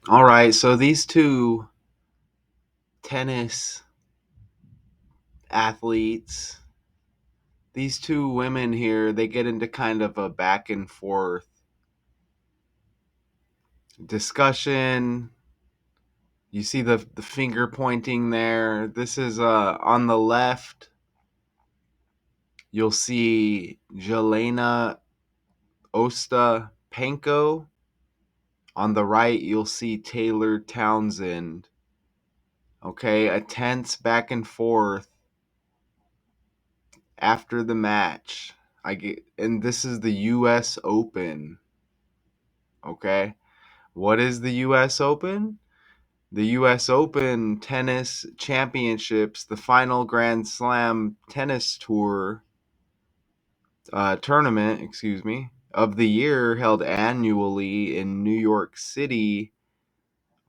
All right, so these two tennis athletes, these two women here, they get into kind of a back and forth discussion. You see the finger pointing there. This is on the left. You'll see Jelena Ostapenko. On the right, you'll see Taylor Townsend. Okay, a tense back and forth after the match. And this is the US Open. Okay. What is the US Open? The US Open Tennis Championships, the final Grand Slam tennis tour tournament, of the year, held annually in New York City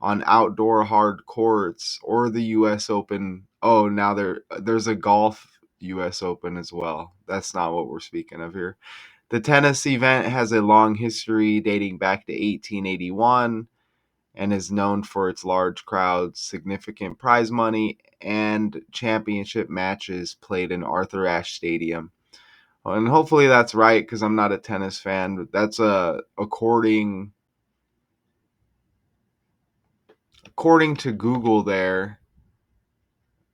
on outdoor hard courts, or the US Open. Oh, now there's a golf US Open as well. That's not what we're speaking of here. The tennis event has a long history dating back to 1881 and is known for its large crowds, significant prize money, and championship matches played in Arthur Ashe Stadium. And hopefully that's right because I'm not a tennis fan. But that's according to Google there.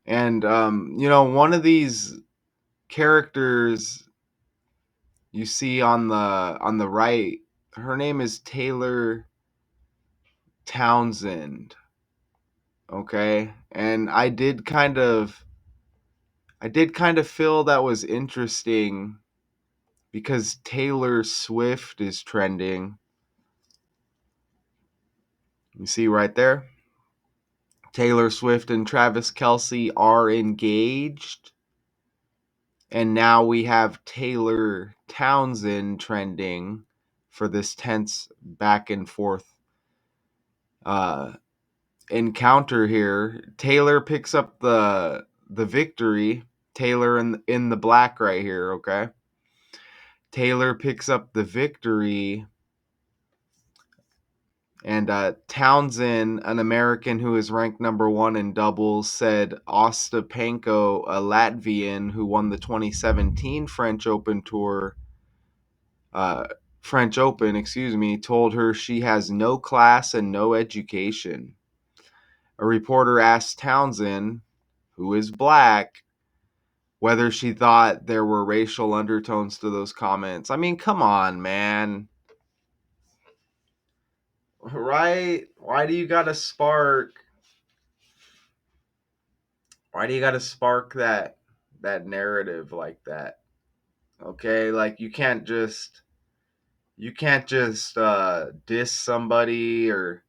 And one of these characters you see on the right, her name is Taylor Townsend. Okay, and I did kind of feel that was interesting because Taylor Swift is trending. You see right there, Taylor Swift and Travis Kelce are engaged, and now we have Taylor Townsend trending for this tense back and forth uh, encounter here. Taylor picks up the victory. Taylor in the black right here, okay? Taylor picks up the victory, and Townsend, an American who is ranked number one in doubles, said Ostapenko, a Latvian who won the 2017 uh, French Open, told her she has no class and no education. A reporter asked Townsend, who is black, whether she thought there were racial undertones to those comments. I mean, come on, man. Right? Why do you got to spark that narrative like that? Okay? Like you can't just diss somebody or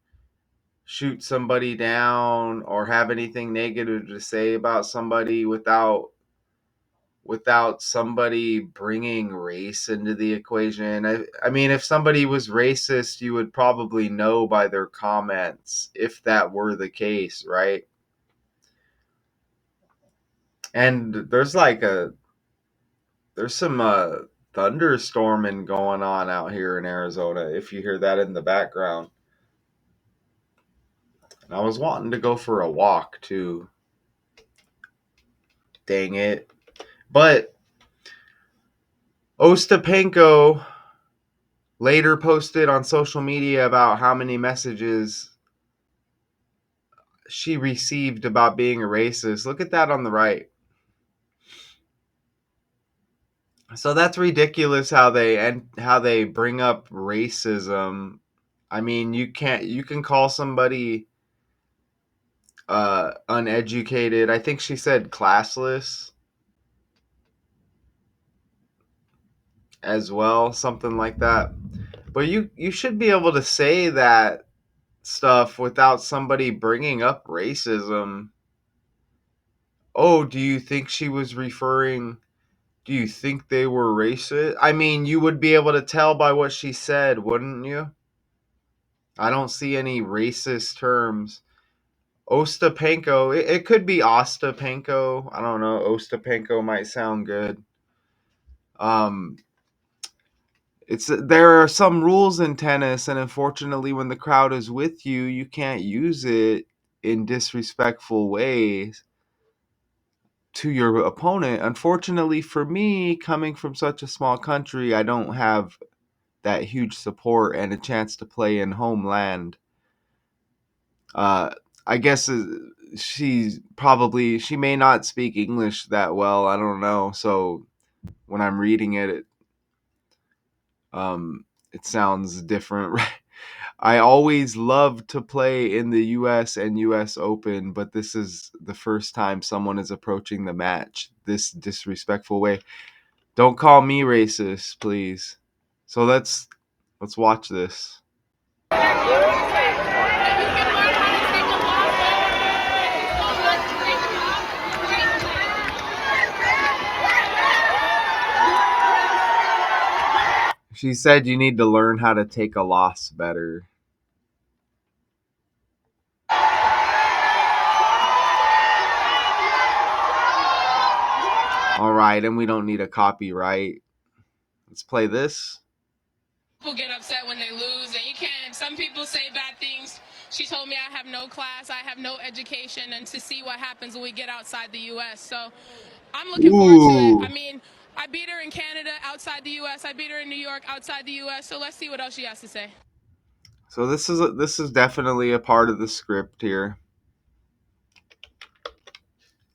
shoot somebody down or have anything negative to say about somebody without somebody bringing race into the equation. I mean, if somebody was racist, you would probably know by their comments if that were the case, right? And there's some thunderstorming going on out here in Arizona, if you hear that in the background. And I was wanting to go for a walk too. Dang it. But Ostapenko later posted on social media about how many messages she received about being a racist. Look at that on the right. So that's ridiculous how they bring up racism. I mean, you can call somebody uneducated. I think she said classless as well, something like that. But you should be able to say that stuff without somebody bringing up racism. Oh, do you think they were racist? I mean, you would be able to tell by what she said, wouldn't you? I don't see any racist terms. Ostapenko, it could be Ostapenko. I don't know. Ostapenko might sound good. Um, It's there are some rules in tennis, and unfortunately, when the crowd is with you, you can't use it in disrespectful ways to your opponent. Unfortunately for me, coming from such a small country, I don't have that huge support and a chance to play in homeland. Uh, I guess she may not speak English that well. I don't know. So when I'm reading it, it sounds different, right? I always love to play in the US and US Open, but this is the first time someone is approaching the match this disrespectful way. Don't call me racist, please. So let's watch this. She said you need to learn how to take a loss better. All right, and we don't need a copyright. Let's play this. People get upset when they lose, and you can. Some people say bad things. She told me I have no class, I have no education, and to see what happens when we get outside the U.S. So I'm looking forward to it. I Ooh. mean, I beat her in Canada outside the U.S. I beat her in New York outside the U.S. So let's see what else she has to say. So this is definitely a part of the script here.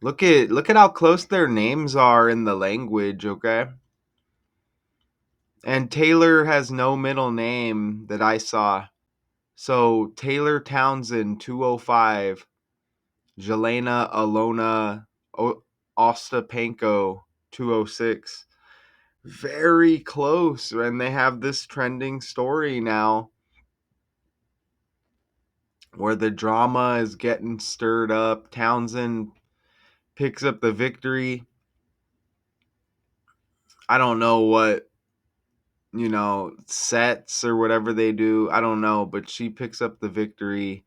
Look at how close their names are in the language, okay? And Taylor has no middle name that I saw. So Taylor Townsend 205, Jelena Alona Ostapenko 206. Very close, and they have this trending story now where the drama is getting stirred up. Townsend picks up the victory. I don't know what, sets or whatever they do. I don't know, but she picks up the victory,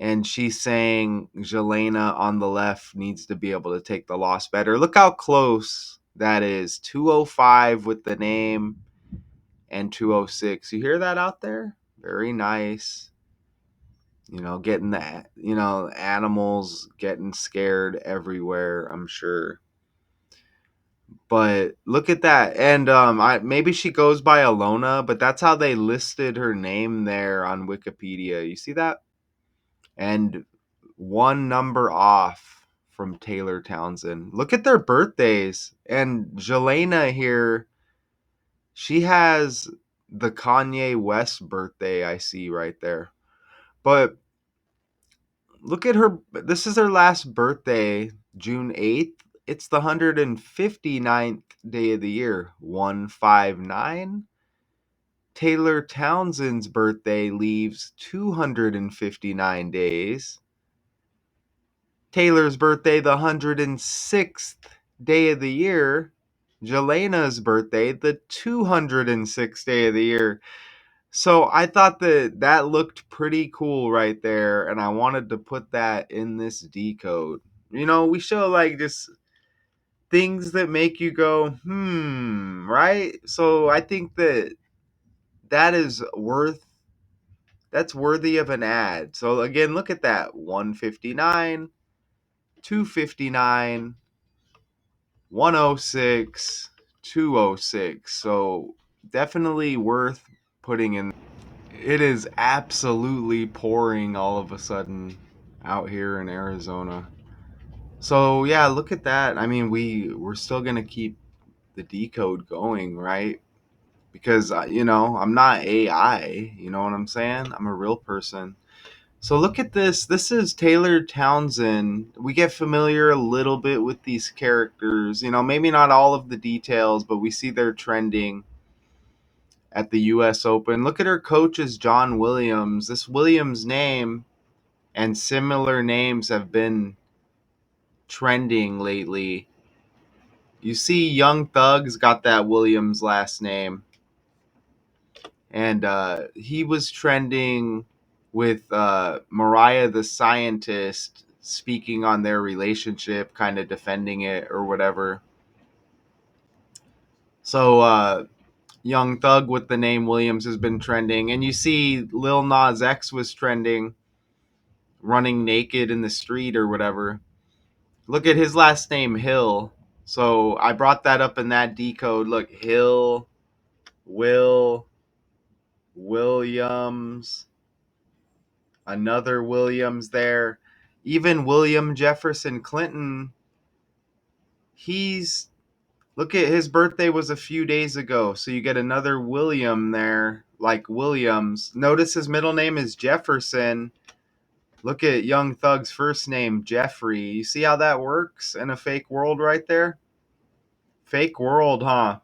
and she's saying Jelena on the left needs to be able to take the loss better. Look how close that is. 205 with the name and 206. You hear that out there? Very nice. Getting the animals getting scared everywhere, I'm sure. But look at that. And I maybe she goes by Alona, but that's how they listed her name there on Wikipedia. You see that? And one number off from Taylor Townsend. Look at their birthdays. And Jelena here, she has the Kanye West birthday I see right there. But look at her. This is her last birthday, June 8th. It's the 159th day of the year, 159. Taylor Townsend's birthday leaves 259 days. Taylor's birthday, the 106th day of the year. Jelena's birthday, the 206th day of the year. So I thought that looked pretty cool right there, and I wanted to put that in this decode. We show like just things that make you go, right? So I think that is that's worthy of an ad. So again, look at that 159, 259, 106, 206. So definitely worth putting in. It is absolutely pouring all of a sudden out here in Arizona. So yeah, look at that. I mean, we're still gonna keep the decode going, right? Because I'm not AI. You know what I'm saying? I'm a real person. So look at this. This is Taylor Townsend. We get familiar a little bit with these characters. Maybe not all of the details, but we see they're trending at the US Open. Look at her coach is John Williams. This Williams name and similar names have been trending lately. You see Young Thug's got that Williams last name. And he was trending with Mariah the Scientist speaking on their relationship, kind of defending it or whatever. So Young Thug with the name Williams has been trending, and you see Lil Nas X was trending, running naked in the street or whatever. Look at his last name, Hill. So I brought that up in that decode. Look, Hill, Will, Williams, another Williams there. Even William Jefferson Clinton, he's look at his birthday was a few days ago. So you get another William there, like Williams. Notice his middle name is Jefferson. Look at Young Thug's first name, Jeffrey. You see how that works in a fake world right there? Fake world, huh?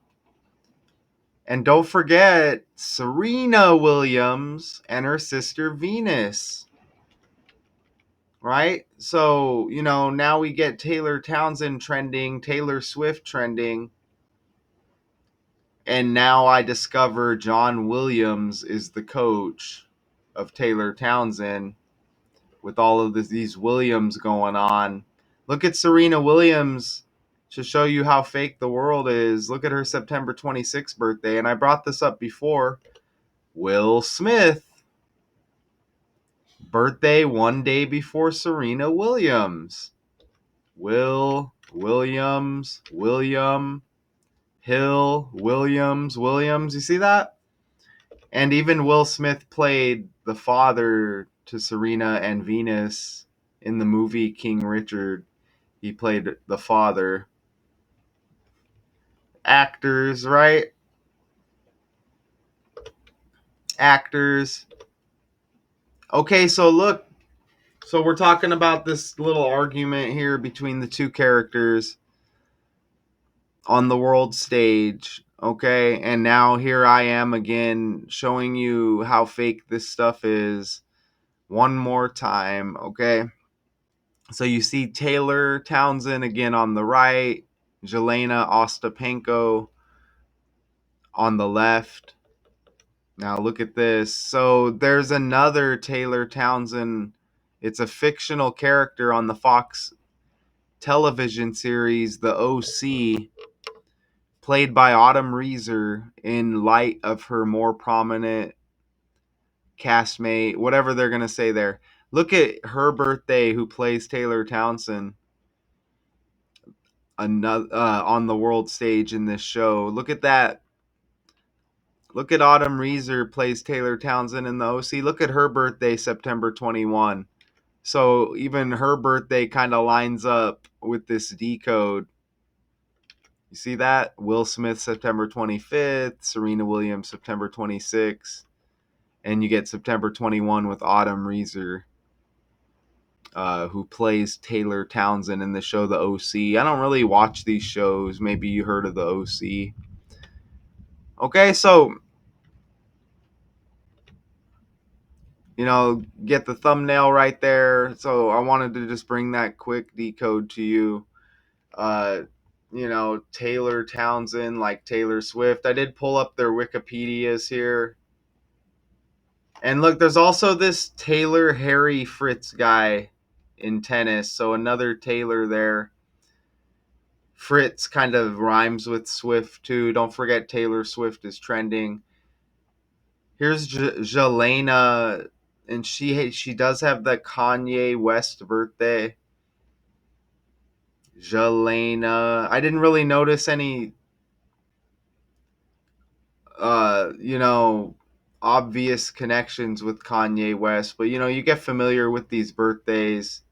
And don't forget Serena Williams and her sister Venus, right? So, now we get Taylor Townsend trending, Taylor Swift trending, and now I discover John Williams is the coach of Taylor Townsend with all of these Williams going on. Look at Serena Williams to show you how fake the world is. Look at her September 26th birthday, and I brought this up before. Will Smith, birthday one day before Serena Williams. William, Hill, Williams. You see that? And even Will Smith played the father to Serena and Venus in the movie King Richard. He played the father. Actors, right? Actors. Okay, so look. So we're talking about this little argument here between the two characters on the world stage. Okay, and now here I am again showing you how fake this stuff is one more time. Okay, so you see Taylor Townsend again on the right, Jelena Ostapenko on the left. Now look at this. So there's another Taylor Townsend. It's a fictional character on the Fox television series, The OC, played by Autumn Reeser in light of her more prominent castmate, whatever they're going to say there. Look at her birthday, who plays Taylor Townsend on the world stage in this show. Look at that. Look at Autumn Reeser plays Taylor Townsend in the OC. Look at her birthday, September 21. So even her birthday kind of lines up with this decode. You see that? Will Smith, September 25th. Serena Williams, September 26th. And you get September 21 with Autumn Reeser, who plays Taylor Townsend in the show The OC. I don't really watch these shows. Maybe you heard of The OC. Okay, so get the thumbnail right there. So I wanted to just bring that quick decode to you. Uh, Taylor Townsend, like Taylor Swift. I did pull up their Wikipedias here. And look, there's also this Taylor Harry Fritz guy in tennis. So another Taylor there. Fritz kind of rhymes with Swift too. Don't forget Taylor Swift is trending. Here's Jelena, and she does have the Kanye West birthday. Jelena. I didn't really notice any obvious connections with Kanye West, but you get familiar with these birthdays.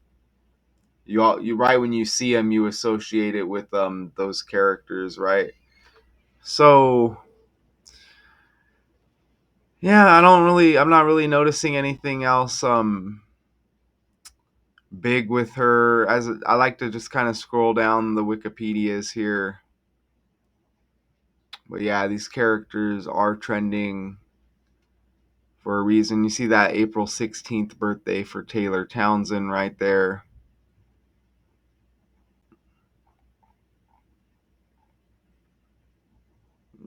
You right when you see them, you associate it with those characters, right? So yeah, I'm not really noticing anything else big with her. As I like to just kind of scroll down the Wikipedias here. But yeah, these characters are trending for a reason. You see that April 16th birthday for Taylor Townsend right there.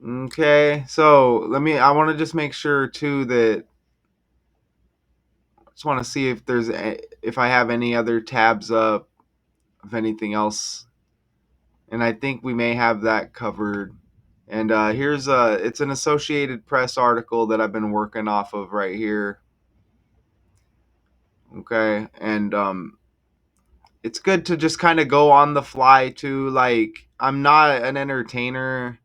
Okay, so I want to just make sure too that I just want to see if I have any other tabs up, if anything else, and I think we may have that covered. And here's it's an Associated Press article that I've been working off of right here. Okay, and it's good to just kind of go on the fly too. Like, I'm not an entertainer.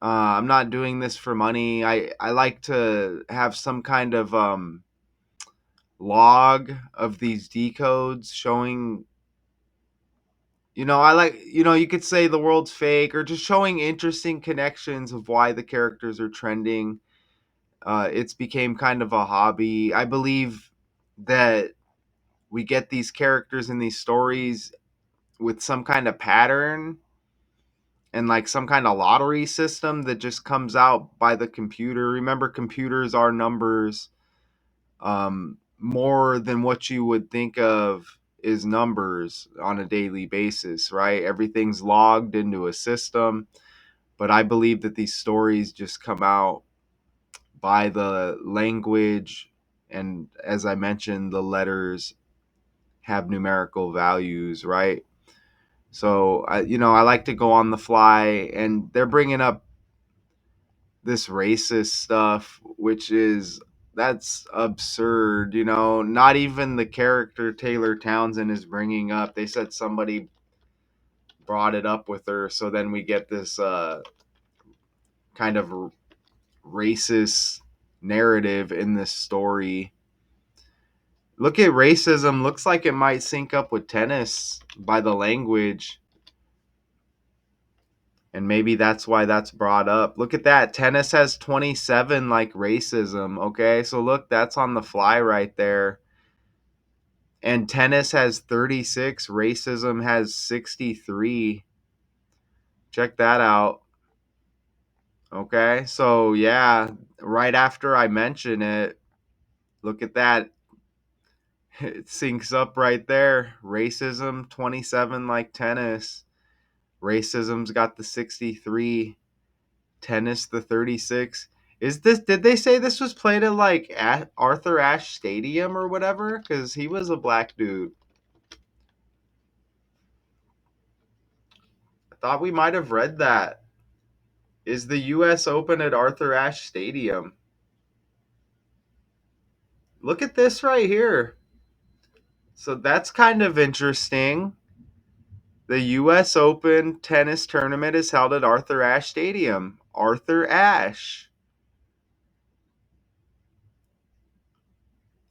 I'm not doing this for money. I like to have some kind of log of these decodes showing, I like, you could say the world's fake, or just showing interesting connections of why the characters are trending. It's became kind of a hobby. I believe that we get these characters in these stories with some kind of pattern and like some kind of lottery system that just comes out by the computer. Remember, computers are numbers. More than what you would think of is numbers on a daily basis, right? Everything's logged into a system. But I believe that these stories just come out by the language, and as I mentioned, the letters have numerical values, right? So I like to go on the fly, and they're bringing up this racist stuff, which is that's absurd. Not even the character Taylor Townsend is bringing up. They said somebody brought it up with her, so then we get this kind of racist narrative in this story. Look at racism. Looks like it might sync up with tennis by the language. And maybe that's why that's brought up. Look at that. Tennis has 27 like racism. Okay. So look, that's on the fly right there. And tennis has 36. Racism has 63. Check that out. Okay. So yeah, right after I mention it, look at that. It syncs up right there. Racism 27 like tennis. Racism's got the 63. Tennis the 36. Did they say this was played at like at Arthur Ashe Stadium or whatever? Because he was a black dude. I thought we might have read that. Is the US Open at Arthur Ashe Stadium? Look at this right here. So that's kind of interesting. The US Open tennis tournament is held at Arthur Ashe Stadium. Arthur Ashe.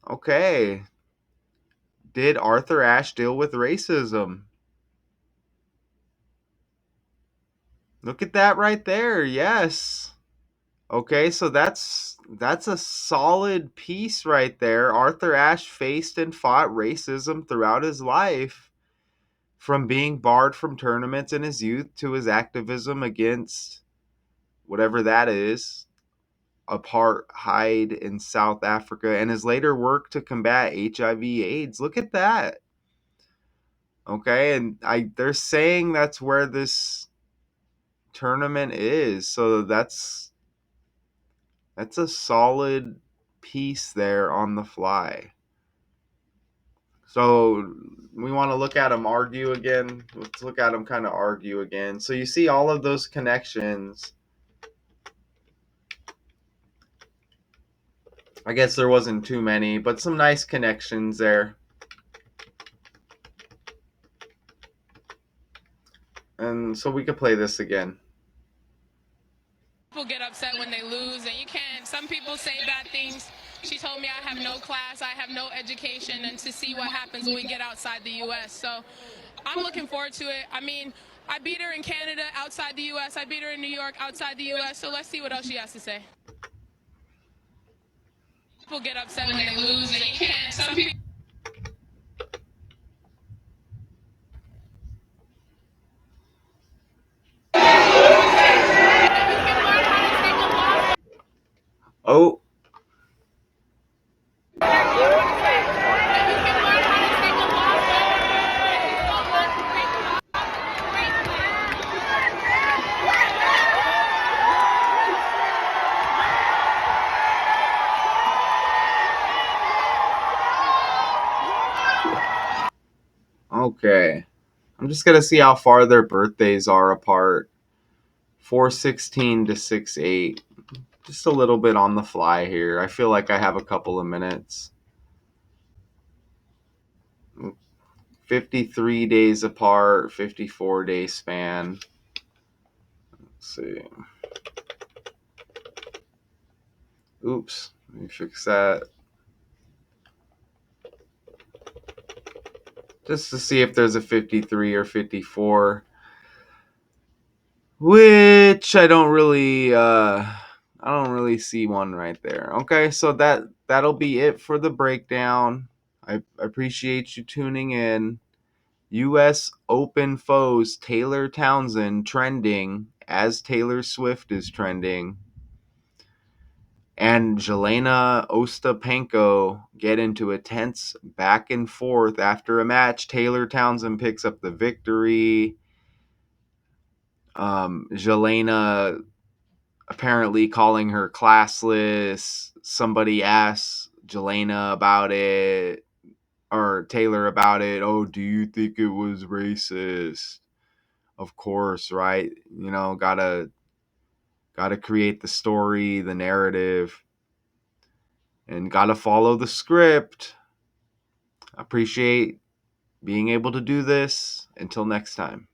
Okay. Did Arthur Ashe deal with racism? Look at that right there. Yes. Okay, so that's a solid piece right there. Arthur Ashe faced and fought racism throughout his life, from being barred from tournaments in his youth to his activism against whatever that is, apartheid in South Africa, and his later work to combat HIV/AIDS. Look at that. Okay, and they're saying that's where this tournament is. So that's a solid piece there on the fly. So we want to look at them argue again. Let's look at them kind of argue again. So you see all of those connections. I guess there wasn't too many, but some nice connections there. And so we could play this again. People get upset when they lose, and you can't. Some people say bad things. She told me I have no class, I have no education, and to see what happens when we get outside the U.S. So I'm looking forward to it. I mean, I beat her in Canada outside the U.S. I beat her in New York outside the U.S. So let's see what else she has to say. People get upset when they lose, and you can't. Some people. Oh, okay. I'm just going to see how far their birthdays are apart. 416 to 68. Just a little bit on the fly here. I feel like I have a couple of minutes. 53 days apart, 54-day span. Let's see. Oops. Let me fix that. Just to see if there's a 53 or 54. Which I don't really see one right there. Okay, so that'll be it for the breakdown. I appreciate you tuning in. US Open foes Taylor Townsend trending as Taylor Swift is trending. And Jelena Ostapenko get into a tense back and forth after a match. Taylor Townsend picks up the victory. Jelena apparently calling her classless. Somebody asks Jelena about it, or Taylor about it. Oh, do you think it was racist? Of course, right? Gotta create the story, the narrative, and gotta follow the script. Appreciate being able to do this. Until next time.